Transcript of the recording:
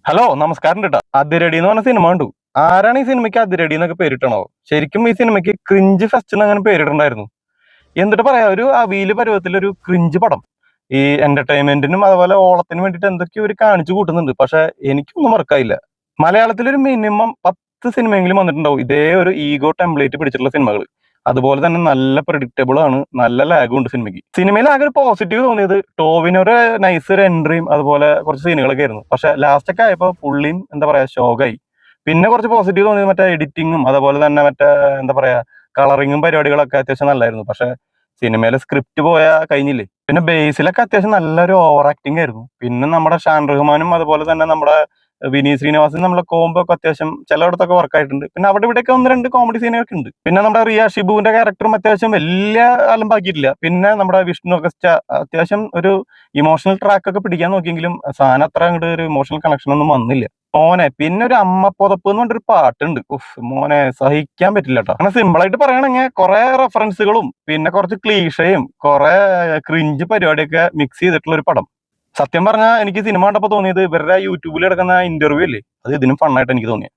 Hello നമസ്കാരം കേട്ടോ. അതിരടി എന്ന് പറഞ്ഞ സിനിമ കണ്ടു. ആരാണ് ഈ സിനിമയ്ക്ക് അതിരടി എന്നൊക്കെ പേരിട്ടണോ? ശരിക്കും ഈ സിനിമയ്ക്ക് ക്രിഞ്ച് ഫെസ്റ്റ് എന്ന് അങ്ങനെ പേരിട്ടുണ്ടായിരുന്നു. എന്നിട്ട് പറയാ, ഒരു അവീല് പരുവത്തിലൊരു ക്രിഞ്ച് പടം ഈ എന്റർടൈൻമെന്റിനും അതുപോലെ ഓളത്തിനും വേണ്ടിയിട്ട് എന്തൊക്കെയോ ഒരു കാണിച്ചു കൂട്ടുന്നുണ്ട്. പക്ഷെ എനിക്കൊന്നും വർക്കായില്ല. മലയാളത്തിലൊരു മിനിമം 10 സിനിമയെങ്കിലും വന്നിട്ടുണ്ടാവും ഇതേ ഒരു ഈഗോ ടെംപ്ലേറ്റ് പിടിച്ചിട്ടുള്ള സിനിമകൾ. അതുപോലെ തന്നെ നല്ല പ്രഡിക്റ്റബിൾ ആണ്, നല്ല ലാഗും ഉണ്ട് സിനിമയ്ക്ക്. സിനിമയിൽ ആകെ ഒരു പോസിറ്റീവ് തോന്നിയത് ടോവിനൊരു നൈസ് ഒരു എൻട്രിയും അതുപോലെ കുറച്ച് സീനുകളൊക്കെ ആയിരുന്നു. പക്ഷെ ലാസ്റ്റ് ഒക്കെ ആയപ്പോൾ പുള്ളിയും എന്താ പറയാ ഷോകായി. പിന്നെ കുറച്ച് പോസിറ്റീവ് തോന്നിയത് മറ്റേ എഡിറ്റിങ്ങും അതുപോലെ തന്നെ മറ്റേ എന്താ പറയാ കളറിങ്ങും പരിപാടികളൊക്കെ അത്യാവശ്യം നല്ലായിരുന്നു. പക്ഷെ സിനിമയിലെ സ്ക്രിപ്റ്റ് പോയാൽ കഴിഞ്ഞില്ലേ. പിന്നെ ബേസിലൊക്കെ അത്യാവശ്യം നല്ലൊരു ഓവർ ആക്ടിങ് ആയിരുന്നു. പിന്നെ നമ്മുടെ ഷാൻ റഹ്മാനും അതുപോലെ തന്നെ നമ്മുടെ വിനീത് ശ്രീനിവാസൻ നമ്മളെ കോംബോ ഒക്കെ അത്യാവശ്യം ചിലയിടത്തൊക്കെ വർക്ക് ആയിട്ടുണ്ട്. പിന്നെ അവിടെ ഇവിടെയൊക്കെ ഒന്ന് രണ്ട് കോമഡി സീനുകളൊക്കെ ഉണ്ട്. പിന്നെ നമ്മുടെ റിയ ഷിബുവിന്റെ ക്യാരക്ടറും അത്യാവശ്യം വലിയ അലമ്പാക്കിയിട്ടില്ല. പിന്നെ നമ്മുടെ വിഷ്ണു അഗസ്റ്റ അത്യാവശ്യം ഒരു ഇമോഷണൽ ട്രാക്ക് ഒക്കെ പിടിക്കാൻ നോക്കിയെങ്കിലും സാധനം അത്ര അങ്ങോട്ട് ഒരു ഇമോഷണൽ കണക്ഷൻ ഒന്നും വന്നില്ല മോനെ. പിന്നെ ഒരു അമ്മ പുതപ്പ് എന്ന് പറഞ്ഞൊരു പാട്ടുണ്ട്. ഉഫ് മോനെ, സഹിക്കാൻ പറ്റില്ല കേട്ടോ. അങ്ങനെ സിമ്പിൾ ആയിട്ട് പറയുകയാണെങ്കിൽ കുറെ റെഫറൻസുകളും പിന്നെ കുറച്ച് ക്ലീഷയും കുറെ ക്രിഞ്ച് പരിപാടിയൊക്കെ മിക്സ് ചെയ്തിട്ടുള്ള ഒരു പടം. സത്യം പറഞ്ഞാൽ എനിക്ക് സിനിമ കണ്ടപ്പോൾ തോന്നിയത് ഇവരുടെ യൂട്യൂബിൽ കിടക്കുന്ന ഇന്റർവ്യൂ അല്ലേ, അത് ഇതിനും ഫണ്ണായിട്ട് എനിക്ക് തോന്നി.